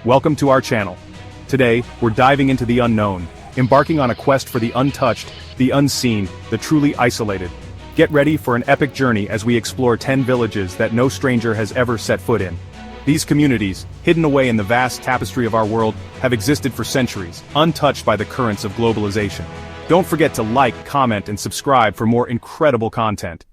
Welcome to our channel. Today, we're diving into the unknown, embarking on a quest for the untouched, the unseen, the truly isolated. Get ready for an epic journey as we explore 10 villages that no stranger has ever set foot in. These communities, hidden away in the vast tapestry of our world, have existed for centuries, untouched by the currents of globalization. Don't forget to like, comment, and subscribe for more incredible content.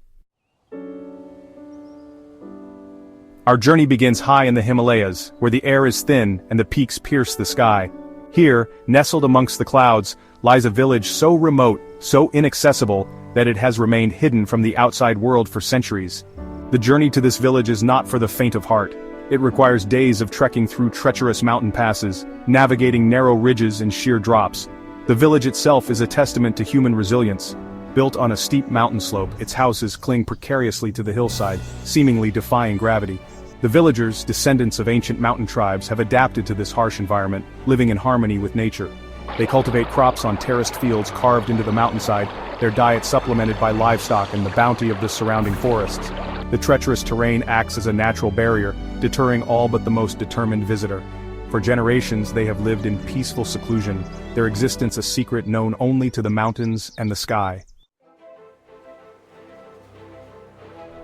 Our journey begins high in the Himalayas, where the air is thin and the peaks pierce the sky. Here, nestled amongst the clouds, lies a village so remote, so inaccessible, that it has remained hidden from the outside world for centuries. The journey to this village is not for the faint of heart. It requires days of trekking through treacherous mountain passes, navigating narrow ridges and sheer drops. The village itself is a testament to human resilience. Built on a steep mountain slope, its houses cling precariously to the hillside, seemingly defying gravity. The villagers, descendants of ancient mountain tribes, have adapted to this harsh environment, living in harmony with nature. They cultivate crops on terraced fields carved into the mountainside, their diet supplemented by livestock and the bounty of the surrounding forests. The treacherous terrain acts as a natural barrier, deterring all but the most determined visitor. For generations they have lived in peaceful seclusion, their existence a secret known only to the mountains and the sky.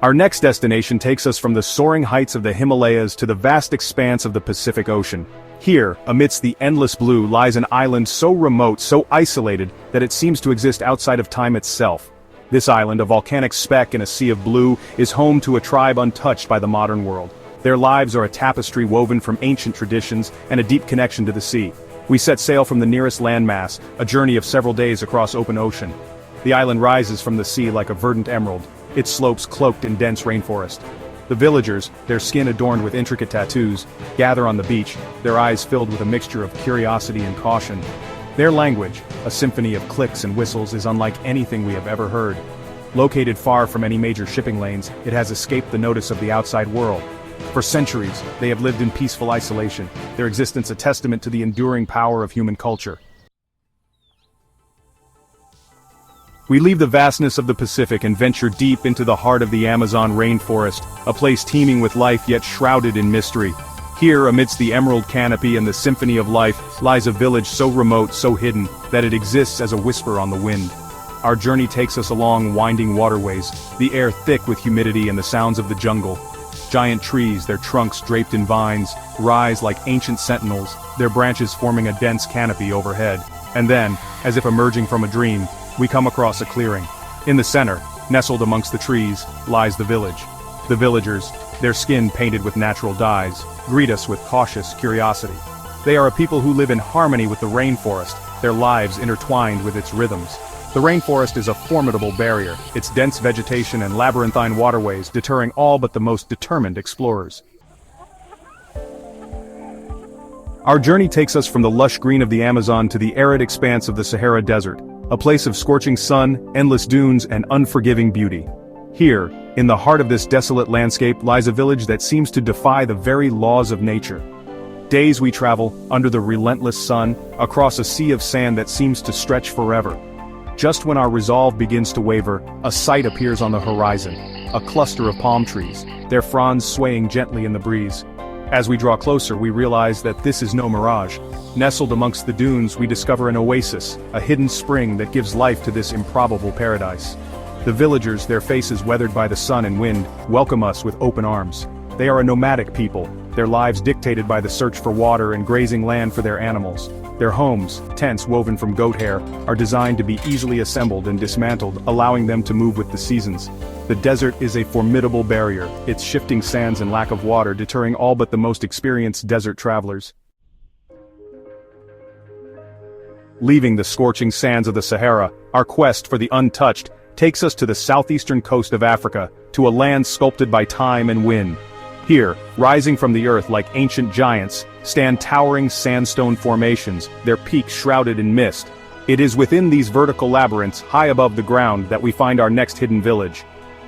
Our next destination takes us from the soaring heights of the Himalayas to the vast expanse of the Pacific Ocean. Here, amidst the endless blue, lies an island so remote, so isolated, that it seems to exist outside of time itself. This island, a volcanic speck in a sea of blue, is home to a tribe untouched by the modern world. Their lives are a tapestry woven from ancient traditions and a deep connection to the sea. We set sail from the nearest landmass, a journey of several days across open ocean. The island rises from the sea like a verdant emerald, its slopes cloaked in dense rainforest. The villagers, their skin adorned with intricate tattoos, gather on the beach, their eyes filled with a mixture of curiosity and caution. Their language, a symphony of clicks and whistles, is unlike anything we have ever heard. Located far from any major shipping lanes, it has escaped the notice of the outside world. For centuries, they have lived in peaceful isolation, their existence a testament to the enduring power of human culture. We leave the vastness of the Pacific and venture deep into the heart of the Amazon rainforest, a place teeming with life yet shrouded in mystery. Here, amidst the emerald canopy and the symphony of life, lies a village so remote, so hidden, that it exists as a whisper on the wind. Our journey takes us along winding waterways, the air thick with humidity and the sounds of the jungle. Giant trees, their trunks draped in vines, rise like ancient sentinels, their branches forming a dense canopy overhead. And then, as if emerging from a dream, we come across a clearing. In the center, nestled amongst the trees, lies the village. The villagers, their skin painted with natural dyes, greet us with cautious curiosity. They are a people who live in harmony with the rainforest, their lives intertwined with its rhythms. The rainforest is a formidable barrier, its dense vegetation and labyrinthine waterways deterring all but the most determined explorers. Our journey takes us from the lush green of the Amazon to the arid expanse of the Sahara Desert, a place of scorching sun, endless dunes, and unforgiving beauty. Here, in the heart of this desolate landscape, lies a village that seems to defy the very laws of nature. Days we travel, under the relentless sun, across a sea of sand that seems to stretch forever. Just when our resolve begins to waver, a sight appears on the horizon, a cluster of palm trees, their fronds swaying gently in the breeze. As we draw closer, we realize that this is no mirage. Nestled amongst the dunes, we discover an oasis, a hidden spring that gives life to this improbable paradise. The villagers, their faces weathered by the sun and wind, welcome us with open arms. They are a nomadic people, their lives dictated by the search for water and grazing land for their animals. Their homes, tents woven from goat hair, are designed to be easily assembled and dismantled, allowing them to move with the seasons. The desert is a formidable barrier, its shifting sands and lack of water deterring all but the most experienced desert travelers. Leaving the scorching sands of the Sahara, our quest for the untouched takes us to the southeastern coast of Africa, to a land sculpted by time and wind. Here, rising from the earth like ancient giants, stand towering sandstone formations, their peaks shrouded in mist. It is within these vertical labyrinths, high above the ground, that we find our next hidden village.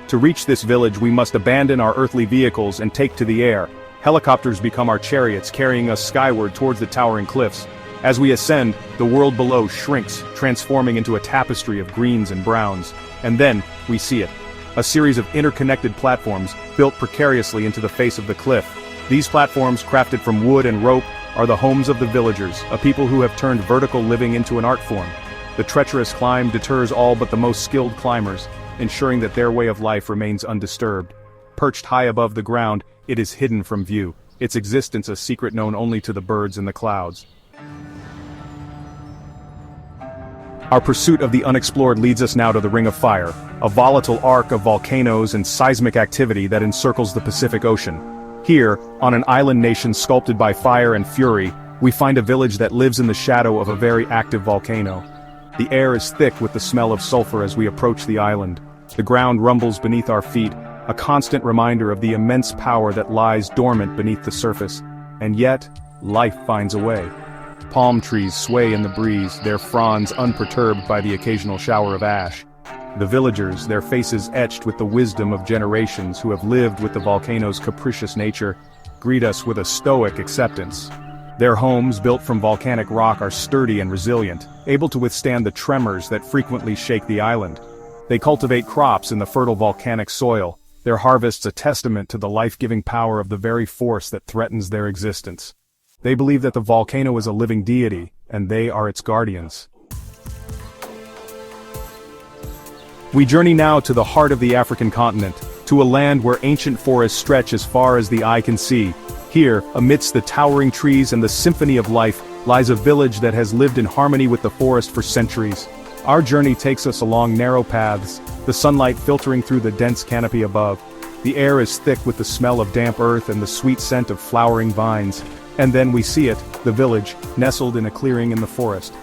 To reach this village we must abandon our earthly vehicles and take to the air. Helicopters become our chariots, carrying us skyward towards the towering cliffs. As we ascend, the world below shrinks, transforming into a tapestry of greens and browns. And then, we see it. A series of interconnected platforms, built precariously into the face of the cliff. These platforms, crafted from wood and rope, are the homes of the villagers, a people who have turned vertical living into an art form. The treacherous climb deters all but the most skilled climbers, ensuring that their way of life remains undisturbed. Perched high above the ground, it is hidden from view, its existence a secret known only to the birds in the clouds. Our pursuit of the unexplored leads us now to the Ring of Fire, a volatile arc of volcanoes and seismic activity that encircles the Pacific Ocean. Here, on an island nation sculpted by fire and fury, we find a village that lives in the shadow of a very active volcano. The air is thick with the smell of sulfur as we approach the island. The ground rumbles beneath our feet, a constant reminder of the immense power that lies dormant beneath the surface. And yet, life finds a way. Palm trees sway in the breeze, their fronds unperturbed by the occasional shower of ash. The villagers, their faces etched with the wisdom of generations who have lived with the volcano's capricious nature, greet us with a stoic acceptance. Their homes, built from volcanic rock, are sturdy and resilient, able to withstand the tremors that frequently shake the island. They cultivate crops in the fertile volcanic soil, their harvests a testament to the life-giving power of the very force that threatens their existence. They believe that the volcano is a living deity, and they are its guardians. We journey now to the heart of the African continent, to a land where ancient forests stretch as far as the eye can see. Here, amidst the towering trees and the symphony of life, lies a village that has lived in harmony with the forest for centuries. Our journey takes us along narrow paths, the sunlight filtering through the dense canopy above. The air is thick with the smell of damp earth and the sweet scent of flowering vines. And then we see it, the village, nestled in a clearing in the forest.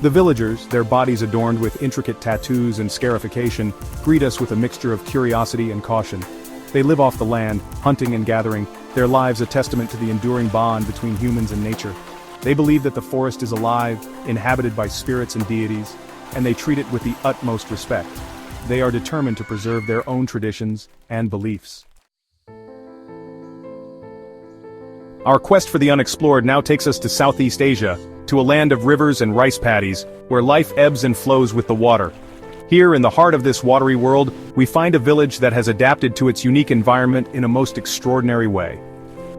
The villagers, their bodies adorned with intricate tattoos and scarification, greet us with a mixture of curiosity and caution. They live off the land, hunting and gathering, their lives a testament to the enduring bond between humans and nature. They believe that the forest is alive, inhabited by spirits and deities, and they treat it with the utmost respect. They are determined to preserve their own traditions and beliefs. Our quest for the unexplored now takes us to Southeast Asia, to a land of rivers and rice paddies, where life ebbs and flows with the water. Here in the heart of this watery world, we find a village that has adapted to its unique environment in a most extraordinary way.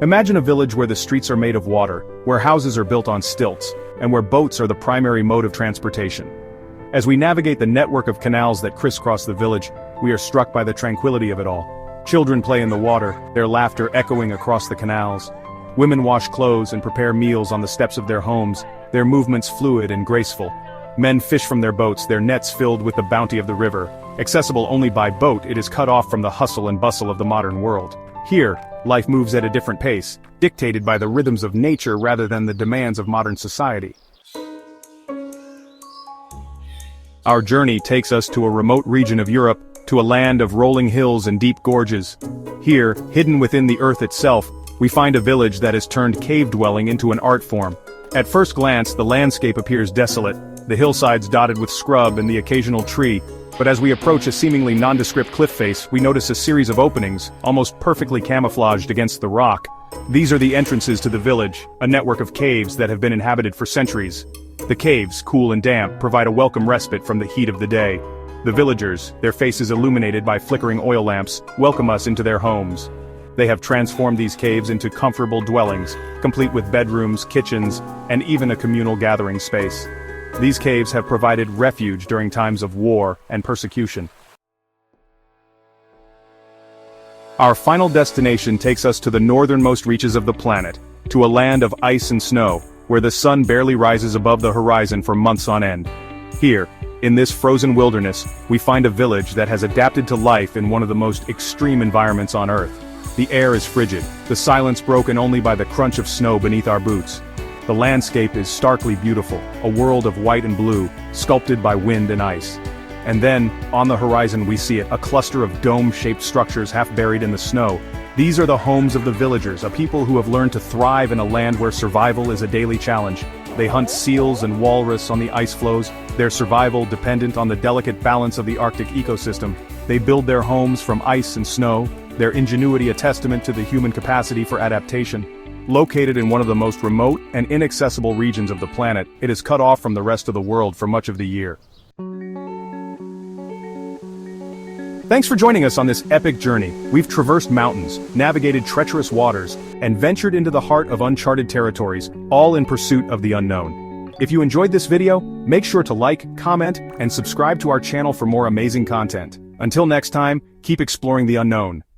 Imagine a village where the streets are made of water, where houses are built on stilts, and where boats are the primary mode of transportation. As we navigate the network of canals that crisscross the village, we are struck by the tranquility of it all. Children play in the water, their laughter echoing across the canals. Women wash clothes and prepare meals on the steps of their homes, their movements fluid and graceful. Men fish from their boats, their nets filled with the bounty of the river. Accessible only by boat, it is cut off from the hustle and bustle of the modern world. Here, life moves at a different pace, dictated by the rhythms of nature rather than the demands of modern society. Our journey takes us to a remote region of Europe, to a land of rolling hills and deep gorges. Here, hidden within the earth itself, we find a village that has turned cave dwelling into an art form. At first glance, the landscape appears desolate, the hillsides dotted with scrub and the occasional tree, but as we approach a seemingly nondescript cliff face, we notice a series of openings, almost perfectly camouflaged against the rock. These are the entrances to the village, a network of caves that have been inhabited for centuries. The caves, cool and damp, provide a welcome respite from the heat of the day. The villagers, their faces illuminated by flickering oil lamps, welcome us into their homes. They have transformed these caves into comfortable dwellings, complete with bedrooms, kitchens, and even a communal gathering space. These caves have provided refuge during times of war and persecution. Our final destination takes us to the northernmost reaches of the planet, to a land of ice and snow, where the sun barely rises above the horizon for months on end. Here, in this frozen wilderness, we find a village that has adapted to life in one of the most extreme environments on Earth. The air is frigid, the silence broken only by the crunch of snow beneath our boots. The landscape is starkly beautiful, a world of white and blue, sculpted by wind and ice. And then, on the horizon we see it, a cluster of dome-shaped structures half buried in the snow. These are the homes of the villagers, a people who have learned to thrive in a land where survival is a daily challenge. They hunt seals and walrus on the ice floes, their survival dependent on the delicate balance of the Arctic ecosystem. They build their homes from ice and snow, their ingenuity a testament to the human capacity for adaptation. Located in one of the most remote and inaccessible regions of the planet, it is cut off from the rest of the world for much of the year. Thanks for joining us on this epic journey. We've traversed mountains, navigated treacherous waters, and ventured into the heart of uncharted territories, all in pursuit of the unknown. If you enjoyed this video, make sure to like, comment, and subscribe to our channel for more amazing content. Until next time, keep exploring the unknown.